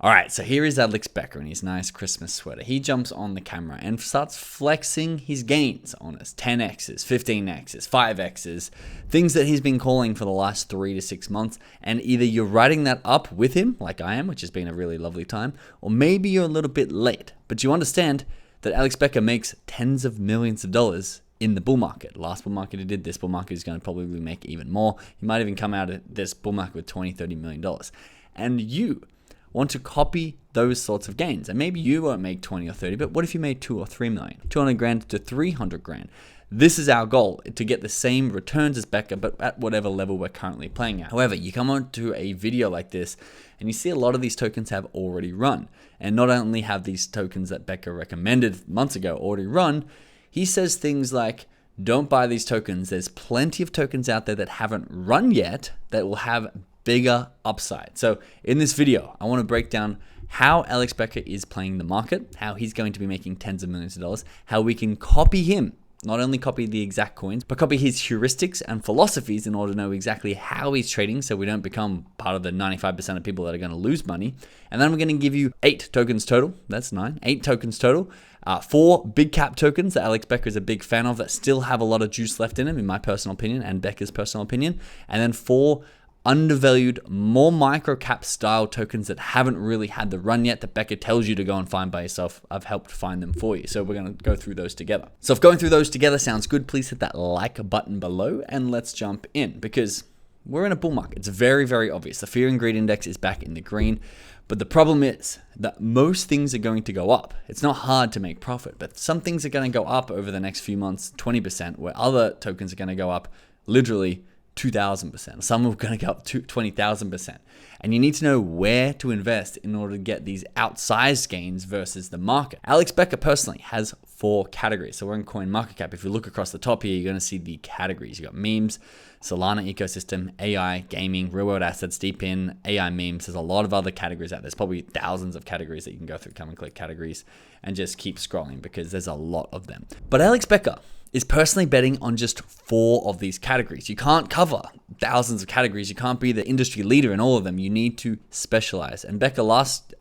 All right, so here is Alex Becker in his nice Christmas sweater. He jumps on the camera and starts flexing his gains on us. 10x's, 15x's, 5x's, things that he's been calling for the last 3 to 6 months. And either you're riding that up with him, like I am, which has been a really lovely time, or maybe you're a little bit late. But you understand that Alex Becker makes tens of millions of dollars in the bull market. Last bull market he did, this bull market is going to probably make even more. He might even come out of this bull market with $20, $30 million. And you want to copy those sorts of gains. And maybe you won't make 20 or 30, but what if you made 2 or 3 million? 200 grand to 300 grand. This is our goal, to get the same returns as Becker, but at whatever level we're currently playing at. However, you come onto a video like this and you see a lot of these tokens have already run. And not only have these tokens that Becker recommended months ago already run, he says things like, don't buy these tokens. There's plenty of tokens out there that haven't run yet that will have bigger upside. So in this video, I want to break down how Alex Becker is playing the market, how he's going to be making tens of millions of dollars, how we can copy him, not only copy the exact coins, but copy his heuristics and philosophies in order to know exactly how he's trading so we don't become part of the 95% of people that are going to lose money. And then we're going to give you 8 tokens total. That's 9. 8 tokens total. 4 big cap tokens that Alex Becker is a big fan of that still have a lot of juice left in them, in my personal opinion and Becker's personal opinion. And then 4 undervalued, more micro cap style tokens that haven't really had the run yet that Becker tells you to go and find by yourself. I've helped find them for you. So we're going to go through those together. So if going through those together sounds good, please hit that like button below and let's jump in, because we're in a bull market. It's very, very obvious. The fear and greed index is back in the green. But the problem is that most things are going to go up. It's not hard to make profit, but some things are going to go up over the next few months, 20%, where other tokens are going to go up literally 2,000%. Some are going to go up to 20,000%. And you need to know where to invest in order to get these outsized gains versus the market. Alex Becker personally has 4 categories. So we're in CoinMarketCap. If you look across the top here, you're going to see the categories. You got memes, Solana ecosystem, AI, gaming, real world assets, DePIN, AI memes. There's a lot of other categories out there. There's probably thousands of categories that you can go through. Come and click categories and just keep scrolling because there's a lot of them. But Alex Becker is personally betting on just 4 of these categories. You can't cover thousands of categories. You can't be the industry leader in all of them. You need to specialize. And Becker last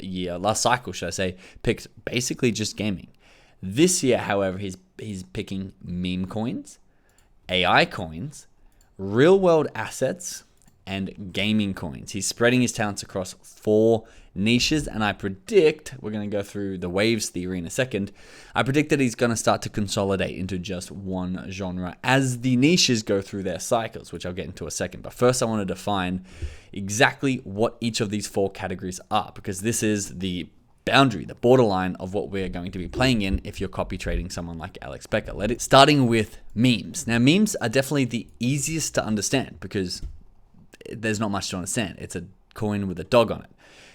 cycle, should I say, picked basically just gaming. This year, however, he's picking meme coins, AI coins, real world assets, and gaming coins. He's spreading his talents across 4 niches, and I predict, we're going to go through the waves theory in a second, I predict that he's going to start to consolidate into just one genre as the niches go through their cycles, which I'll get into a second. But first I want to define exactly what each of these 4 categories are, because this is the boundary, the borderline of what we're going to be playing in if you're copy trading someone like Alex Becker. Starting with memes. Now, memes are definitely the easiest to understand because there's not much to understand. It's a coin with a dog on it.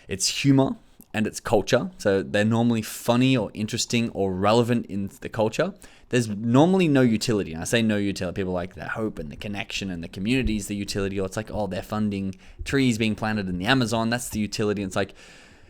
It's humor and it's culture. So they're normally funny or interesting or relevant in the culture. There's normally no utility. And I say no utility. People like the hope and the connection and the community is the utility. Or it's like, oh, they're funding trees being planted in the Amazon. That's the utility. And it's like,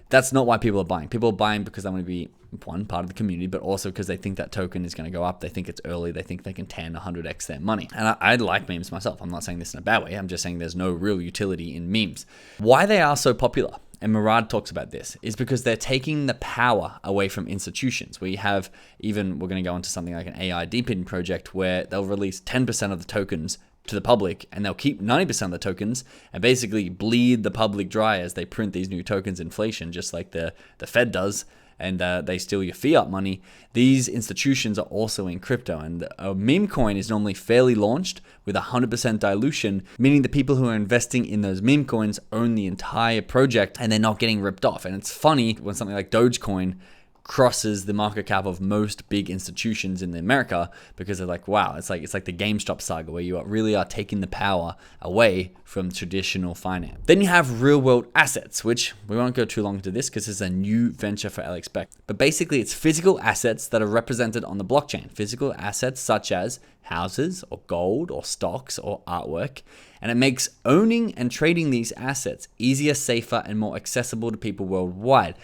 that's not why people are buying. People are buying because they want to be, one, part of the community, but also because they think that token is going to go up. They think it's early. They think they can 10, 100x their money. And I like memes myself. I'm not saying this in a bad way. I'm just saying there's no real utility in memes. Why they are so popular, and Murad talks about this, is because they're taking the power away from institutions. We have even, we're going to go into something like an AI DePIN project where they'll release 10% of the tokens to the public and they'll keep 90% of the tokens and basically bleed the public dry as they print these new tokens, inflation, just like the Fed does, and they steal your fiat money. These institutions are also in crypto, and a meme coin is normally fairly launched with 100% dilution, meaning the people who are investing in those meme coins own the entire project and they're not getting ripped off. And it's funny when something like Dogecoin crosses the market cap of most big institutions in America because they're like, wow, it's like the GameStop saga where you really are taking the power away from traditional finance. Then you have real world assets, which we won't go too long into this because it's a new venture for Alex Becker. But basically it's physical assets that are represented on the blockchain. Physical assets such as houses or gold or stocks or artwork. And it makes owning and trading these assets easier, safer, and more accessible to people worldwide.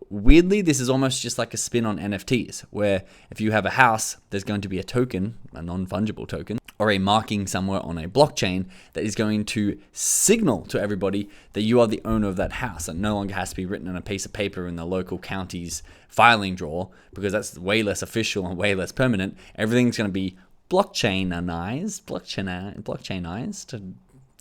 Weirdly, this is almost just like a spin on NFTs, where if you have a house, there's going to be a token, a non-fungible token, or a marking somewhere on a blockchain that is going to signal to everybody that you are the owner of that house. It no longer has to be written on a piece of paper in the local county's filing drawer, because that's way less official and way less permanent. Everything's going to be blockchainized,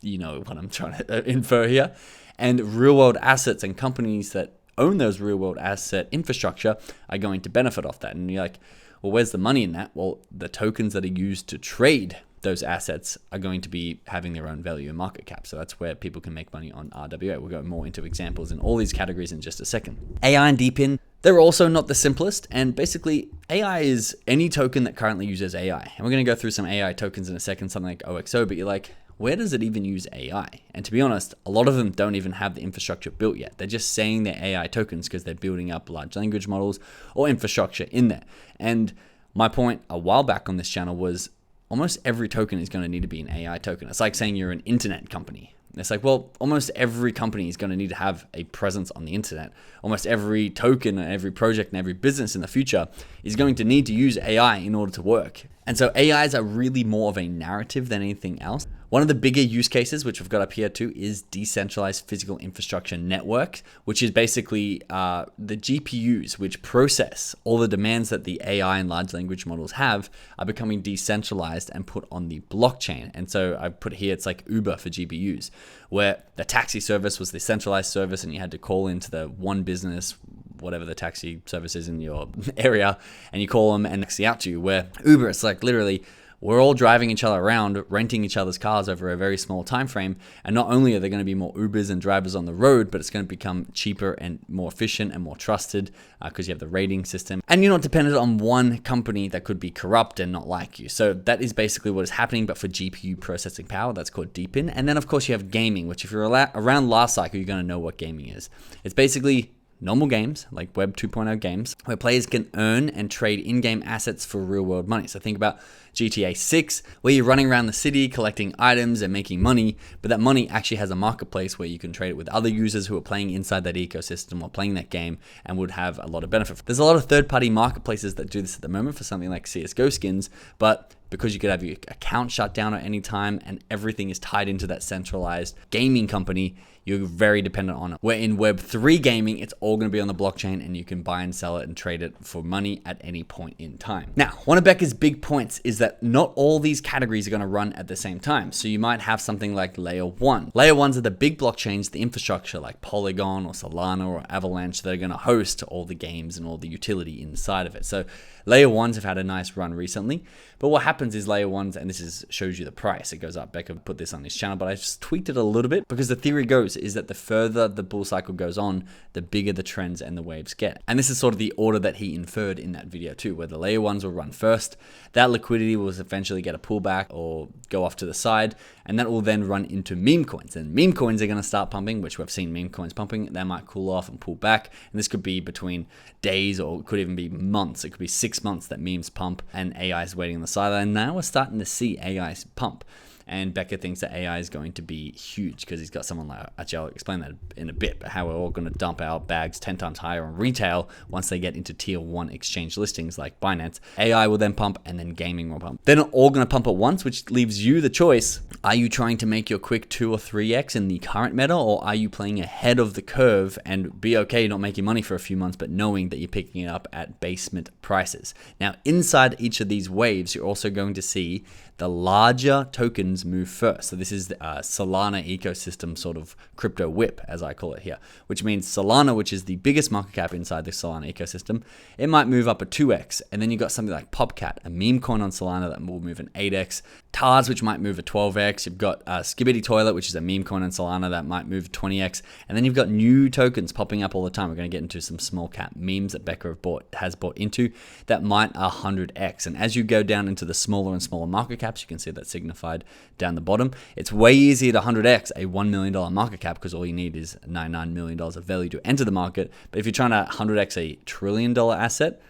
you know what I'm trying to infer here. And real world assets and companies that own those real world asset infrastructure are going to benefit off that. And you're like, well, where's the money in that? Well, the tokens that are used to trade those assets are going to be having their own value and market cap. So that's where people can make money on RWA. We'll go more into examples in all these categories in just a second. AI and DePIN, they're also not the simplest. And basically, AI is any token that currently uses AI. And we're going to go through some AI tokens in a second, something like OXO, but you're like, where does it even use AI? And to be honest, a lot of them don't even have the infrastructure built yet. They're just saying they're AI tokens because they're building up large language models or infrastructure in there. And my point a while back on this channel was almost every token is going to need to be an AI token. It's like saying you're an internet company. It's like, well, almost every company is going to need to have a presence on the internet. Almost every token and every project and every business in the future is going to need to use AI in order to work. And so AIs are really more of a narrative than anything else. One of the bigger use cases, which we've got up here too, is decentralized physical infrastructure network, which is basically the GPUs which process all the demands that the AI and large language models have are becoming decentralized and put on the blockchain. And so I put here, it's like Uber for GPUs, where the taxi service was the centralized service and you had to call into the one business, whatever the taxi service is in your area, and you call them and taxi out to you. Where Uber, it's like literally we're all driving each other around, renting each other's cars over a very small time frame. And not only are there going to be more Ubers and drivers on the road, but it's going to become cheaper and more efficient and more trusted because you have the rating system. And you're not dependent on one company that could be corrupt and not like you. So that is basically what is happening, but for GPU processing power. That's called DePIN. And then, of course, you have gaming, which if you're around last cycle, you're going to know what gaming is. It's basically normal games like Web 2.0 games where players can earn and trade in-game assets for real-world money. So think about GTA 6, where you're running around the city collecting items and making money, but that money actually has a marketplace where you can trade it with other users who are playing inside that ecosystem or playing that game and would have a lot of benefit. There's a lot of third-party marketplaces that do this at the moment for something like CSGO skins, but because you could have your account shut down at any time and everything is tied into that centralized gaming company, you're very dependent on it. Where in Web3 gaming, it's all going to be on the blockchain and you can buy and sell it and trade it for money at any point in time. Now, one of Becker's big points is that not all these categories are going to run at the same time. So you might have something like layer 1. Layer 1s are the big blockchains, the infrastructure like Polygon or Solana or Avalanche that are going to host all the games and all the utility inside of it. So layer 1s have had a nice run recently, but what happens is layer 1s, and this shows you the price, it goes up. Becker put this on his channel, but I just tweaked it a little bit because the theory goes is that the further the bull cycle goes on, the bigger the trends and the waves get. And this is sort of the order that he inferred in that video too, where the layer 1s will run first, that liquidity will eventually get a pullback or go off to the side, and that will then run into meme coins. And meme coins are going to start pumping, which we've seen meme coins pumping. They might cool off and pull back, and this could be between days or it could even be months. It could be 6 months that memes pump and AI is waiting on the sideline. Now we're starting to see AI pump. And Becker thinks that AI is going to be huge because he's got someone like, actually I'll explain that in a bit, but how we're all going to dump our bags 10 times higher on retail once they get into tier 1 exchange listings like Binance. AI will then pump and then gaming will pump. They're not all going to pump at once, which leaves you the choice. Are you trying to make your quick 2 or 3x in the current meta, or are you playing ahead of the curve and be okay not making money for a few months, but knowing that you're picking it up at basement prices? Now, inside each of these waves, you're also going to see the larger tokens move first. So this is the Solana ecosystem sort of crypto whip, as I call it here, which means Solana, which is the biggest market cap inside the Solana ecosystem, it might move up a 2x. And then you got something like Popcat, a meme coin on Solana that will move an 8x. TARS, which might move a 12x. You've got Skibbity Toilet, which is a meme coin on Solana that might move 20x. And then you've got new tokens popping up all the time. We're going to get into some small cap memes that Becker has bought into that might 100x. And as you go down into the smaller and smaller market caps, you can see that signified down the bottom. It's way easier to 100x a $1 million market cap because all you need is $99 million of value to enter the market. But if you're trying to 100x a $1 trillion asset,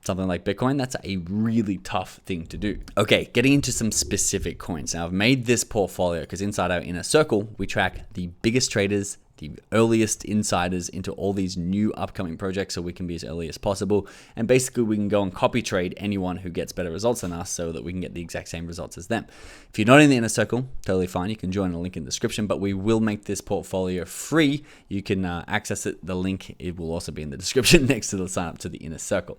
something like Bitcoin, that's a really tough thing to do. Okay, getting into some specific coins. Now, I've made this portfolio because inside our inner circle, we track the biggest traders, the earliest insiders into all these new upcoming projects so we can be as early as possible. And basically we can go and copy trade anyone who gets better results than us so that we can get the exact same results as them. If you're not in the inner circle, totally fine. You can join the link in the description, but we will make this portfolio free. You can access it. The link, it will also be in the description next to the sign up to the inner circle.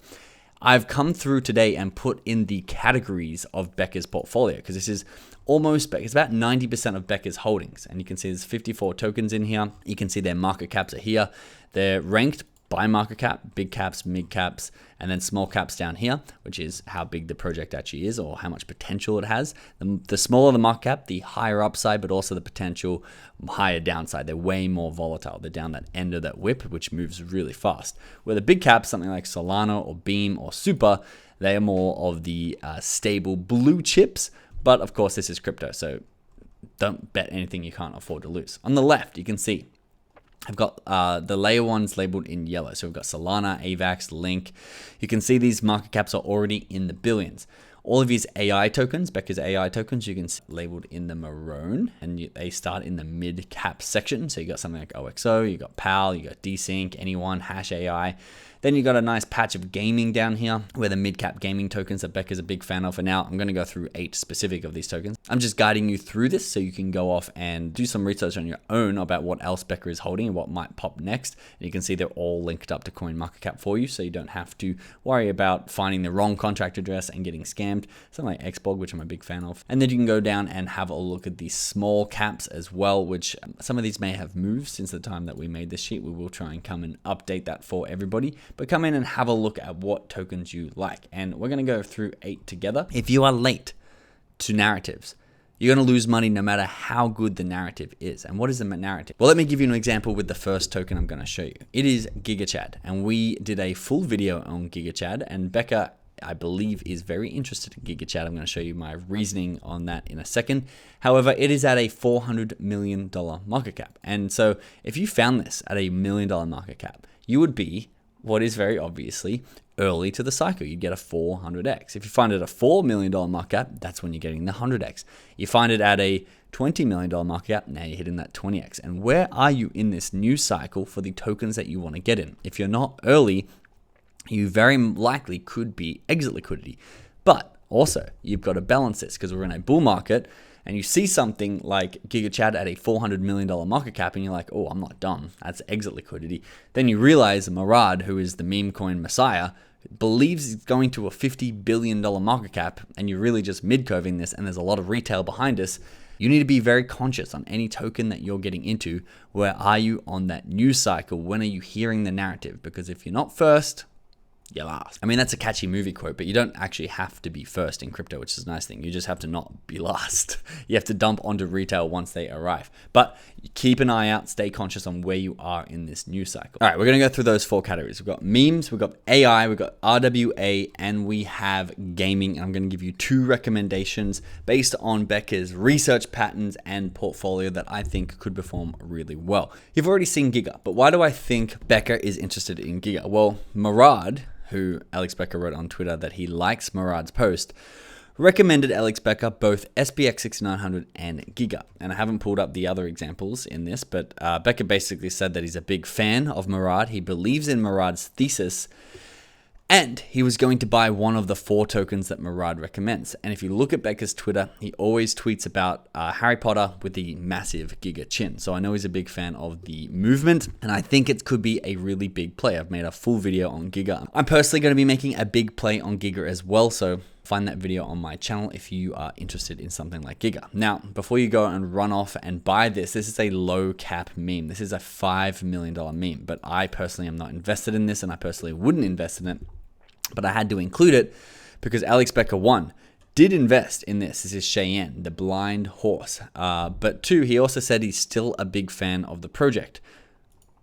I've come through today and put in the categories of Becker's portfolio because this is almost Becker. It's about 90% of Becker's holdings. And you can see there's 54 tokens in here. You can see their market caps are here. They're ranked by market cap, big caps, mid caps, and then small caps down here, which is how big the project actually is or how much potential it has. The smaller the market cap, the higher upside, but also the potential higher downside. They're way more volatile. They're down that end of that whip, which moves really fast. Where the big caps, something like Solana or Beam or Super, they are more of the stable blue chips. But of course, this is crypto, so don't bet anything you can't afford to lose. On the left, you can see I've got the layer ones labeled in yellow. So we've got Solana, AVAX, Link. You can see these market caps are already in the billions. All of these AI tokens, Becker's AI tokens, you can see labeled in the maroon, and they start in the mid cap section. So you got something like OXO, you got PAL, you got Desync, Anyone, Hash AI. Then you got a nice patch of gaming down here where the mid-cap gaming tokens that Becker's a big fan of. And now I'm going to go through 8 specific of these tokens. I'm just guiding you through this so you can go off and do some research on your own about what else Becker is holding and what might pop next. And you can see they're all linked up to CoinMarketCap for you, so you don't have to worry about finding the wrong contract address and getting scammed. Something like XBOG, which I'm a big fan of. And then you can go down and have a look at the small caps as well, which some of these may have moved since the time that we made this sheet. We will try and come and update that for everybody. But come in and have a look at what tokens you like. And we're going to go through 8 together. If you are late to narratives, you're going to lose money no matter how good the narrative is. And what is the narrative? Well, let me give you an example with the first token I'm going to show you. It is GigaChad. And we did a full video on GigaChad. And Becker, I believe, is very interested in GigaChad. I'm going to show you my reasoning on that in a second. However, it is at a $400 million market cap. And so if you found this at a $1 million market cap, you would be what is very obviously early to the cycle. You get a 400x. If you find it at a $4 million market cap, that's when you're getting the 100x. You find it at a $20 million market cap, now you're hitting that 20x. And where are you in this new cycle for the tokens that you want to get in? If you're not early, you very likely could be exit liquidity. But also, you've got to balance this because we're in a bull market and you see something like GigaChad at a $400 million market cap and you're like, oh, I'm not done. That's exit liquidity. Then you realize Murad, who is the meme coin messiah, believes it's going to a $50 billion market cap and you're really just mid-curving this and there's a lot of retail behind us. You need to be very conscious on any token that you're getting into. Where are you on that news cycle? When are you hearing the narrative? Because if you're not first, you're last. I mean, that's a catchy movie quote, but you don't actually have to be first in crypto, which is a nice thing. You just have to not be last. You have to dump onto retail once they arrive. But keep an eye out, stay conscious on where you are in this news cycle. All right, we're going to go through those 4 categories. We've got memes, we've got AI, we've got RWA, and we have gaming. And I'm going to give you 2 recommendations based on Becker's research patterns and portfolio that I think could perform really well. You've already seen Giga, but why do I think Becker is interested in Giga? Well, Murad, who Alex Becker wrote on Twitter that he likes Murad's post, recommended Alex Becker both SPX 6900 and Giga. And I haven't pulled up the other examples in this, but Becker basically said that he's a big fan of Murad. He believes in Murad's thesis, and he was going to buy one of the 4 tokens that Murad recommends. And if you look at Becker's Twitter, he always tweets about Harry Potter with the massive Giga chin. So I know he's a big fan of the movement, and I think it could be a really big play. I've made a full video on Giga. I'm personally going to be making a big play on Giga as well, so find that video on my channel if you are interested in something like Giga. Now, before you go and run off and buy this, this is a low cap meme. This is a $5 million meme, but I personally am not invested in this, and I personally wouldn't invest in it. But I had to include it because Alex Becker, 1, did invest in this. This is Cheyenne, the blind horse. But 2, he also said he's still a big fan of the project.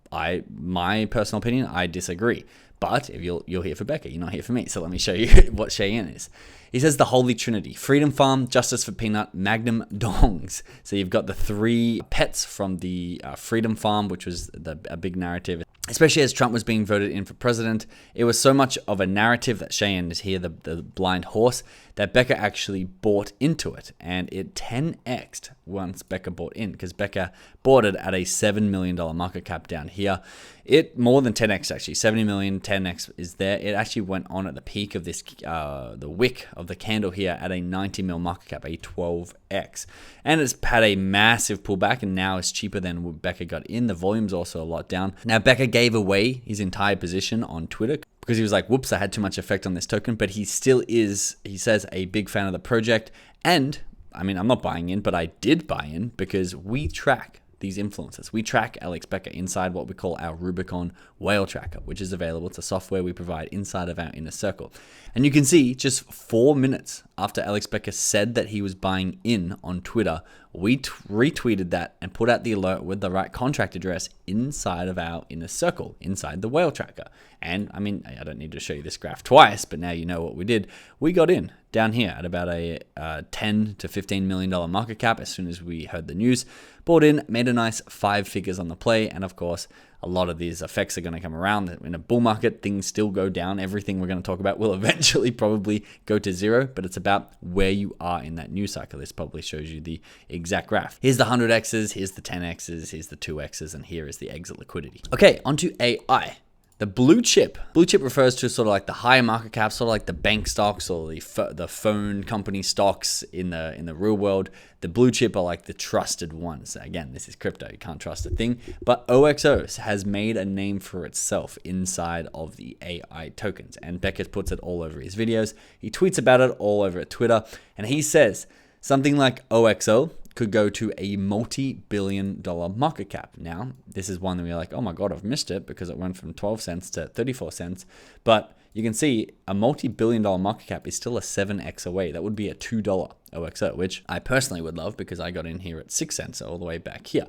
My personal opinion, I disagree. But if you're here for Becker, you're not here for me. So let me show you what Cheyenne is. He says the Holy Trinity: Freedom Farm, Justice for Peanut, Magnum Dongs. So you've got the 3 pets from the Freedom Farm, which was a big narrative. Especially as Trump was being voted in for president, it was so much of a narrative that Cheyenne is here, the blind horse, that Becker actually bought into it. And it 10x'd once Becker bought in, because Becker bought it at a $7 million market cap down here. It more than 10x actually, 70 million, 10x is there. It actually went on at the peak of this, the wick of the candle here at a 90 mil market cap, a 12x. And it's had a massive pullback, and now it's cheaper than what Becker got in. The volume's also a lot down. Now, Becker gave away his entire position on Twitter because he was like, whoops, I had too much effect on this token. But he still is, he says, a big fan of the project. And I mean, I'm not buying in, but I did buy in because we track these influencers. We track Alex Becker inside what we call our Rubicon Whale Tracker, which is available. It's a software we provide inside of our inner circle. And you can see just 4 minutes after Alex Becker said that he was buying in on Twitter, we retweeted that and put out the alert with the right contract address inside of our inner circle, inside the Whale Tracker. And I mean, I don't need to show you this graph twice, but now you know what we did. We got in down here at about a $10 to $15 million market cap as soon as we heard the news. Bought in, made a nice 5 figures on the play, and of course, a lot of these effects are going to come around. In a bull market, things still go down. Everything we're going to talk about will eventually probably go to zero, but it's about where you are in that news cycle. This probably shows you the exact graph. Here's the 100x's, here's the 10x's, here's the 2x's, and here is the exit liquidity. Okay, onto AI. The blue chip. Blue chip refers to sort of like the higher market cap, sort of like the bank stocks or the phone company stocks in the real world. The blue chip are like the trusted ones. Again, this is crypto. You can't trust a thing. But OXO has made a name for itself inside of the AI tokens. And Becker puts it all over his videos. He tweets about it all over Twitter. And he says something like OXO could go to a multi-billion-dollar market cap. Now, this is one that we're like, oh my God, I've missed it because it went from 12 cents to 34 cents. But you can see a multi-billion-dollar market cap is still a 7x away. That would be a $2 OXO, which I personally would love because I got in here at 6 cents all the way back here.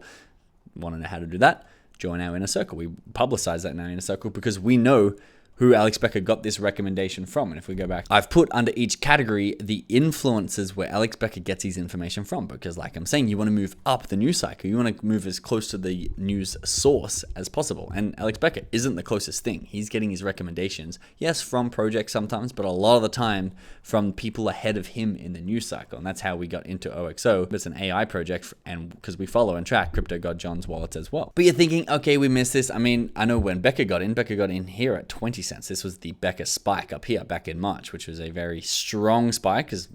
Want to know how to do that? Join our inner circle. We publicize that in our inner circle because we know who Alex Becker got this recommendation from. And if we go back, I've put under each category the influences where Alex Becker gets his information from, because like I'm saying, you want to move up the news cycle. You want to move as close to the news source as possible. And Alex Becker isn't the closest thing. He's getting his recommendations, yes, from projects sometimes, but a lot of the time from people ahead of him in the news cycle. And that's how we got into OXO. It's an AI project, and because we follow and track Crypto God John's wallets as well. But you're thinking, okay, we missed this. I mean, I know when Becker got in here at 20 cents. This was the Becker spike up here back in March, which was a very strong spike because,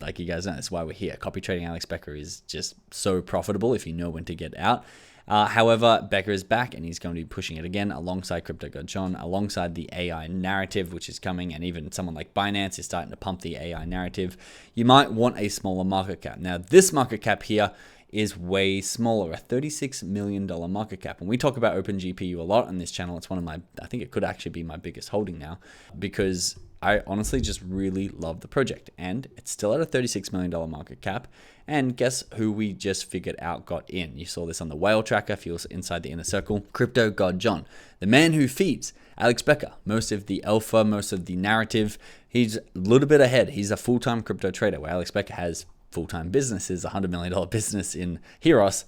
like you guys know, that's why we're here. Copy trading Alex Becker is just so profitable if you know when to get out. However, Becker is back and he's going to be pushing it again alongside Crypto God John, alongside the AI narrative, which is coming, and even someone like Binance is starting to pump the AI narrative. You might want a smaller market cap. Now, this market cap here is way smaller, a $36 million market cap. And we talk about OpenGPU a lot on this channel. It's one of my, I think it could actually be my biggest holding now, because I honestly just really love the project. And it's still at a $36 million market cap. And guess who we just figured out got in? You saw this on the Whale Tracker, if you're inside the inner circle. Crypto God John, the man who feeds Alex Becker most of the alpha, most of the narrative. He's a little bit ahead. He's a full-time crypto trader, where Alex Becker has full-time businesses, $100 million business in Hyros,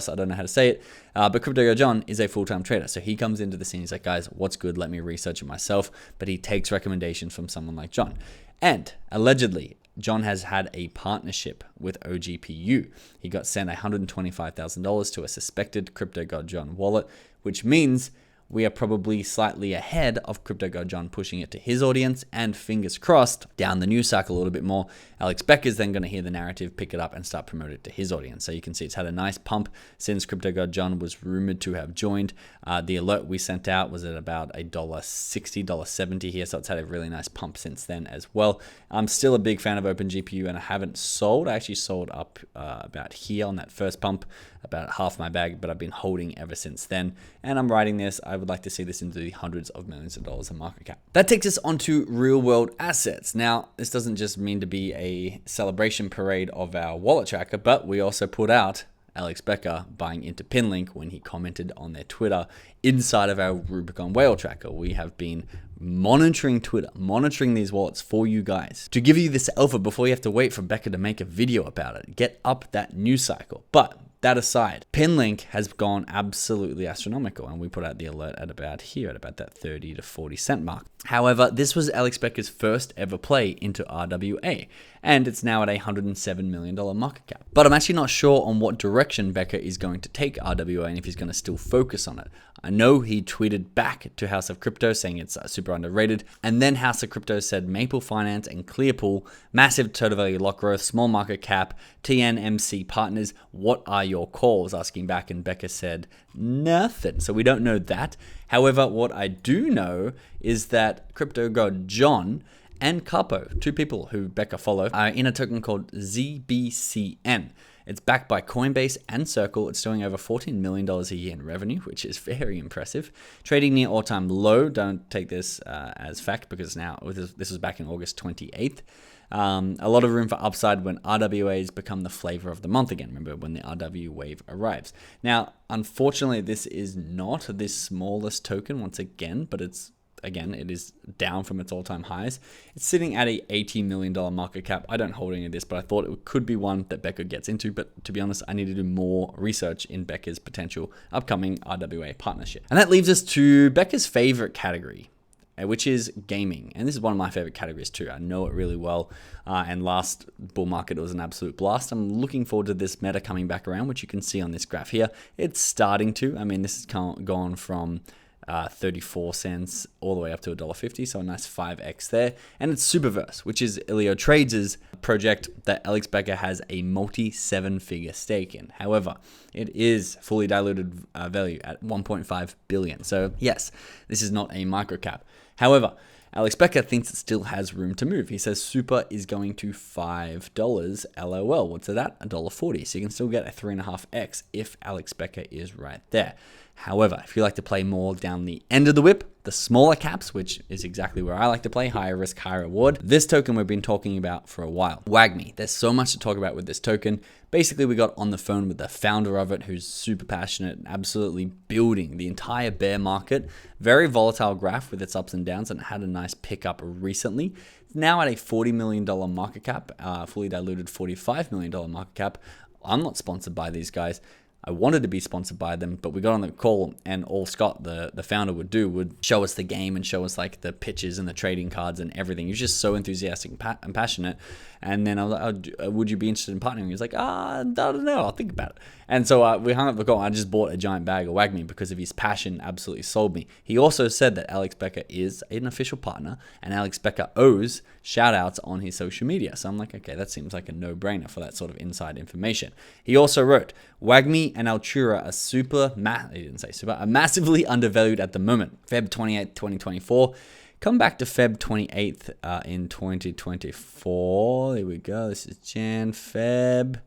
I don't know how to say it, but Crypto God John is a full-time trader. So he comes into the scene, he's like, guys, what's good? Let me research it myself. But he takes recommendations from someone like John. And allegedly, John has had a partnership with OGPU. He got sent $125,000 to a suspected Crypto God John wallet, which means we are probably slightly ahead of Crypto God John pushing it to his audience, and fingers crossed, down the news cycle a little bit more, Alex Becker is then going to hear the narrative, pick it up, and start promoting it to his audience. So you can see it's had a nice pump since Crypto God John was rumored to have joined. The alert we sent out was at about $1.60, $1.70 here, so it's had a really nice pump since then as well. I'm still a big fan of OpenGPU, and I haven't sold. I actually sold up about here on that first pump, about half my bag, but I've been holding ever since then. And I'm writing this. I would like to see this into the hundreds of millions of dollars in market cap. That takes us onto real world assets. Now, this doesn't just mean to be a celebration parade of our wallet tracker, but we also put out Alex Becker buying into Pinlink when he commented on their Twitter inside of our Rubicon whale tracker. We have been monitoring Twitter, monitoring these wallets for you guys to give you this alpha before you have to wait for Becker to make a video about it. Get up that news cycle. But that aside, Pinlink has gone absolutely astronomical, and we put out the alert at about here, at about that 30 to 40 cent mark. However, this was Alex Becker's first ever play into RWA, and it's now at a $107 million market cap. But I'm actually not sure on what direction Becker is going to take RWA and if he's going to still focus on it. I know he tweeted back to House of Crypto saying it's super underrated, and then House of Crypto said Maple Finance and Clearpool, massive total value lock growth, small market cap, TNMC partners, what are your calls? Asking back, and Becker said nothing. So we don't know that. However, what I do know is that Crypto God John and Capo, two people who Becker follow, are in a token called ZBCN. It's backed by Coinbase and Circle. It's doing over $14 million a year in revenue, which is very impressive. Trading near all-time low. Don't take this as fact, because now this was back in August 28th. A lot of room for upside when RWAs become the flavor of the month again. Remember, when the RW wave arrives. Now, unfortunately, this is not the smallest token once again, but it is down from its all-time highs. It's sitting at a $80 million market cap. I don't hold any of this, but I thought it could be one that Becker gets into. But to be honest, I need to do more research in Becker's potential upcoming RWA partnership. And that leaves us to Becker's favorite category, which is gaming. And this is one of my favorite categories too. I know it really well. And last bull market, it was an absolute blast. I'm looking forward to this meta coming back around, which you can see on this graph here. It's starting to. I mean, this has gone from 34 cents all the way up to $1.50, so a nice 5x there. And it's Superverse, which is Ilio Trades' project that Alex Becker has a multi-7-figure stake in. However, it is fully diluted value at 1.5 billion. So yes, this is not a microcap. However, Alex Becker thinks it still has room to move. He says Super is going to $5 LOL. What's that? $1.40. So you can still get a 3.5x if Alex Becker is right there. However, if you like to play more down the end of the whip, the smaller caps, which is exactly where I like to play, higher risk, higher reward, this token we've been talking about for a while. WAGMI. There's so much to talk about with this token. Basically, we got on the phone with the founder of it, who's super passionate and absolutely building the entire bear market. Very volatile graph with its ups and downs, and it had a nice pickup recently. It's now at a $40 million market cap, fully diluted $45 million market cap. I'm not sponsored by these guys. I wanted to be sponsored by them, but we got on the call, and all Scott, the founder, would show us the game and show us like the pitches and the trading cards and everything. He was just so enthusiastic and passionate. And then I was like, would you be interested in partnering? He was like, I don't know, I'll think about it. And so we hung up the call. I just bought a giant bag of WAGMI because of his passion. Absolutely sold me. He also said that Alex Becker is an official partner, and Alex Becker owes shout outs on his social media. So I'm like, okay, that seems like a no-brainer for that sort of inside information. He also wrote, WAGMI and Altura are massively undervalued at the moment. Feb 28th, 2024. Come back to Feb 28th in 2024. There we go. This is Feb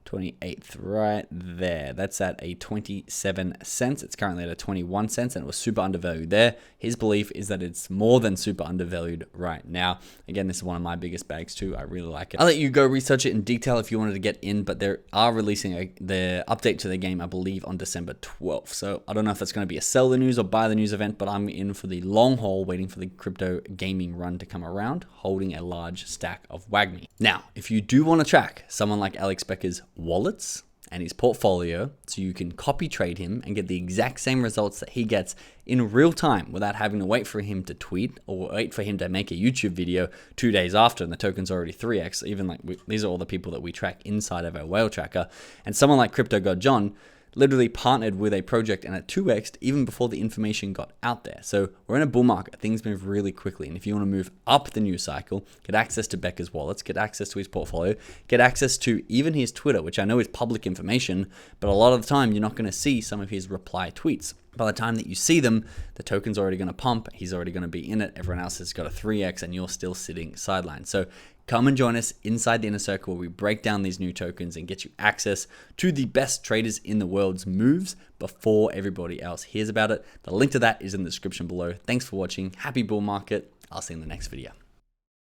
28th, right there. That's at a 27 cents. It's currently at a 21 cents, and it was super undervalued there. His belief is that it's more than super undervalued right now. Again, this is one of my biggest bags too. I really like it. I'll let you go research it in detail if you wanted to get in, but they are releasing the update to the game, I believe, on December 12th. So I don't know if that's going to be a sell the news or buy the news event, but I'm in for the long haul, waiting for the crypto gaming run to come around, holding a large stack of WAGMI. Now, if you do want to track someone like Alex Becker's wallets and his portfolio, so you can copy trade him and get the exact same results that he gets in real time without having to wait for him to tweet or wait for him to make a YouTube video 2 days after and the token's already 3x. Even like these are all the people that we track inside of our whale tracker. And someone like Crypto God John literally partnered with a project and it 2x'd even before the information got out there. So we're in a bull market. Things move really quickly. And if you want to move up the news cycle, get access to Becker's wallets, get access to his portfolio, get access to even his Twitter, which I know is public information, but a lot of the time you're not going to see some of his reply tweets. By the time that you see them, the token's already going to pump. He's already going to be in it. Everyone else has got a 3x and you're still sitting sidelined. So come and join us inside the inner circle where we break down these new tokens and get you access to the best traders in the world's moves before everybody else hears about it. The link to that is in the description below. Thanks for watching. Happy bull market. I'll see you in the next video.